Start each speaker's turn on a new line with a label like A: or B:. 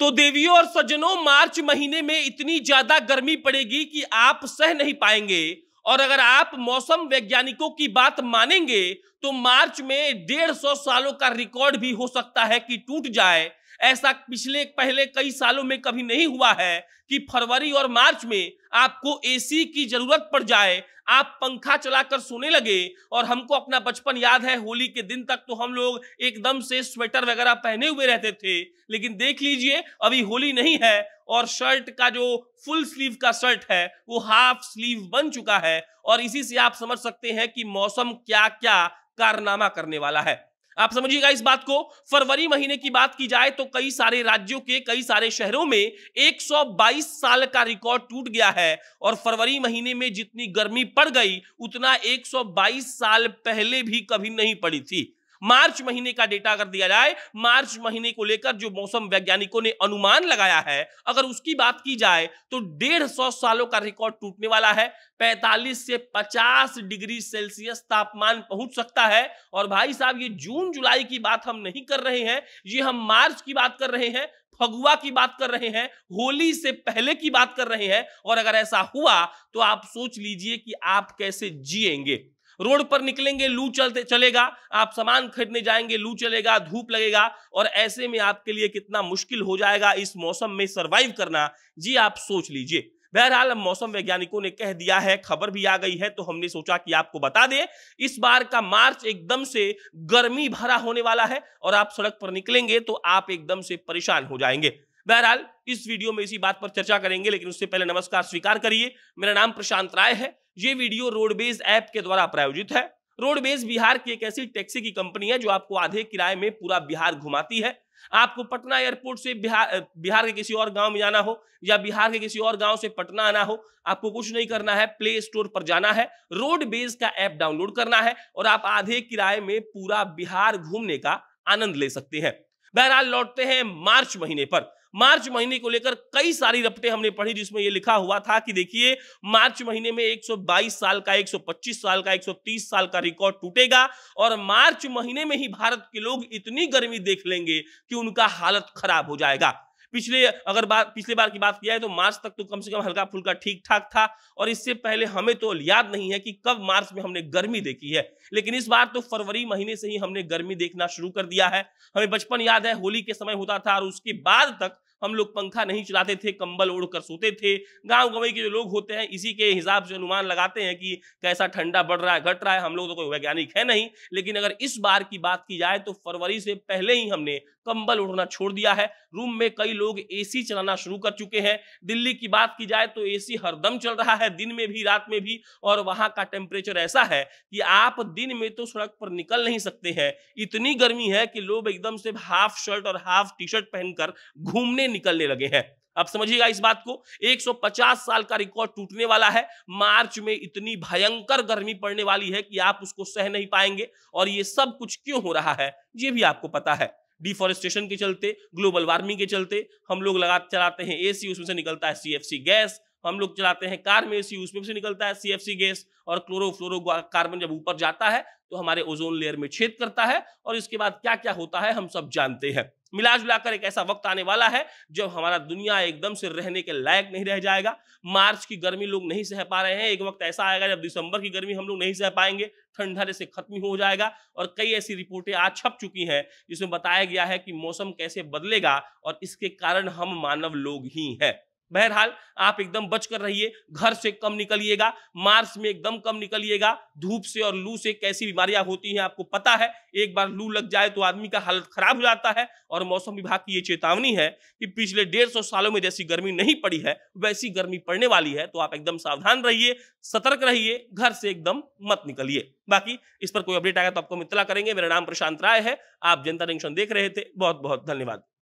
A: तो देवियों और सज्जनों, मार्च महीने में इतनी ज्यादा गर्मी पड़ेगी कि आप सह नहीं पाएंगे। और अगर आप मौसम वैज्ञानिकों की बात मानेंगे तो मार्च में 150 सालों का रिकॉर्ड भी हो सकता है कि टूट जाए। ऐसा पिछले पहले कई सालों में कभी नहीं हुआ है कि फरवरी और मार्च में आपको एसी की जरूरत पड़ जाए, आप पंखा चलाकर सोने लगे। और हमको अपना बचपन याद है, होली के दिन तक तो हम लोग एकदम से स्वेटर वगैरह पहने हुए रहते थे, लेकिन देख लीजिए अभी होली नहीं है और शर्ट का जो फुल स्लीव का शर्ट है वो हाफ स्लीव बन चुका है। और इसी से आप समझ सकते हैं कि मौसम क्या क्या कारनामा करने वाला है। आप समझिएगा इस बात को। फरवरी महीने की बात की जाए तो कई सारे राज्यों के कई सारे शहरों में 122 साल का रिकॉर्ड टूट गया है। और फरवरी महीने में जितनी गर्मी पड़ गई उतना 122 साल पहले भी कभी नहीं पड़ी थी। मार्च महीने का डेटा अगर दिया जाए, मार्च महीने को लेकर जो मौसम वैज्ञानिकों ने अनुमान लगाया है, अगर उसकी बात की जाए तो 150 सालों का रिकॉर्ड टूटने वाला है। 45 से 50 डिग्री सेल्सियस तापमान पहुंच सकता है। और भाई साहब, ये जून जुलाई की बात हम नहीं कर रहे हैं, ये हम मार्च की बात कर रहे हैं, फगुआ की बात कर रहे हैं, होली से पहले की बात कर रहे हैं। और अगर ऐसा हुआ तो आप सोच लीजिए कि आप कैसे जिएंगे। रोड पर निकलेंगे, लू चलेगा, आप सामान खरीदने जाएंगे, लू चलेगा, धूप लगेगा। और ऐसे में आपके लिए कितना मुश्किल हो जाएगा इस मौसम में सरवाइव करना, जी आप सोच लीजिए। बहरहाल मौसम वैज्ञानिकों ने कह दिया है, खबर भी आ गई है, तो हमने सोचा कि आपको बता दें। इस बार का मार्च एकदम से गर्मी भरा होने वाला है और आप सड़क पर निकलेंगे तो आप एकदम से परेशान हो जाएंगे। बहरहाल इस वीडियो में इसी बात पर चर्चा करेंगे, लेकिन उससे पहले नमस्कार स्वीकार करिए। मेरा नाम प्रशांत राय है। ये वीडियो रोडवेज ऐप के द्वारा प्रायोजित है। रोडवेज बिहार की एक ऐसी टैक्सी की कंपनी है जो आपको आधे किराए में पूरा बिहार घुमाती है। आपको पटना एयरपोर्ट से बिहार के किसी और गांव में जाना हो या बिहार के किसी और गांव से पटना आना हो, आपको कुछ नहीं करना है, प्ले स्टोर पर जाना है, रोडवेज का ऐप डाउनलोड करना है और आप आधे किराए में पूरा बिहार घूमने का आनंद ले सकते हैं। बहरहाल लौटते हैं मार्च महीने पर। मार्च महीने को लेकर कई सारी रपटे हमने पढ़ी जिसमें यह लिखा हुआ था कि देखिए, मार्च महीने में 122 साल का, 125 साल का, 130 साल का रिकॉर्ड टूटेगा। और मार्च महीने में ही भारत के लोग इतनी गर्मी देख लेंगे कि उनका हालत खराब हो जाएगा। पिछले बार की बात किया है तो मार्च तक तो कम से कम हल्का फुल्का ठीक ठाक था। और इससे पहले हमें तो याद नहीं है कि कब मार्च में हमने गर्मी देखी है, लेकिन इस बार तो फरवरी महीने से ही हमने गर्मी देखना शुरू कर दिया है। हमें बचपन याद है, होली के समय होता था और उसके बाद तक हम लोग पंखा नहीं चलाते थे, कंबल ओढ़कर सोते थे। गांव गंवई के जो लोग होते हैं इसी के हिसाब से अनुमान लगाते हैं कि कैसा ठंडा बढ़ रहा है, घट रहा है। हम लोग तो कोई वैज्ञानिक है नहीं, लेकिन अगर इस बार की बात की जाए तो फरवरी से पहले ही हमने कंबल ओढ़ना छोड़ दिया है। रूम में कई लोग एसी चलाना शुरू कर चुके हैं। दिल्ली की बात की जाए तो एसी हरदम चल रहा है, दिन में भी रात में भी। और वहां का टेम्परेचर ऐसा है कि आप दिन में तो सड़क पर निकल नहीं सकते हैं, इतनी गर्मी है कि लोग एकदम से हाफ शर्ट और हाफ टी शर्ट पहनकर घूमने निकलने लगे हैं। अब समझिएगा इस बात को, 150 साल का रिकॉर्ड टूटने वाला है। मार्च में इतनी भयंकर गर्मी पड़ने वाली है कि आप उसको सह नहीं पाएंगे। और ये सब कुछ क्यों हो रहा है ये भी आपको पता है। डिफॉरेस्टेशन के चलते, ग्लोबल वार्मिंग के चलते हम लोग चलाते हैं एसी, उसमें से निकलता है सीएफसी गैस। हम लोग चलाते हैं कार में एसी, उसमें से निकलता है सीएफसी गैस। और क्लोरोफ्लोरो कार्बन जब ऊपर जाता है तो हमारे ओजोन लेयर में छेद करता है। और इसके बाद क्या क्या होता है हम सब जानते हैं। मिला जुलाकर एक ऐसा वक्त आने वाला है जब हमारा दुनिया एकदम से रहने के लायक नहीं रह जाएगा। मार्च की गर्मी लोग नहीं सह पा रहे हैं, एक वक्त ऐसा आएगा जब दिसंबर की गर्मी हम लोग नहीं सह पाएंगे, ठंडा जैसे खत्म हो जाएगा। और कई ऐसी रिपोर्टें आज छप चुकी हैं जिसमें बताया गया है कि मौसम कैसे बदलेगा और इसके कारण हम मानव लोग ही हैं। बहरहाल आप एकदम बचकर रहिए, घर से कम निकलिएगा, मार्च में एकदम कम निकलिएगा। धूप से और लू से कैसी बीमारियां होती हैं आपको पता है। एक बार लू लग जाए तो आदमी का हालत खराब हो जाता है। और मौसम विभाग की ये चेतावनी है कि पिछले 150 सालों में जैसी गर्मी नहीं पड़ी है वैसी गर्मी पड़ने वाली है। तो आप एकदम सावधान रहिए, सतर्क रहिए, घर से एकदम मत निकलिए। बाकी इस पर कोई अपडेट आएगा तो आपको हम इत्तला करेंगे। मेरा नाम प्रशांत राय है, आप जनता जंक्शन देख रहे थे। बहुत बहुत धन्यवाद।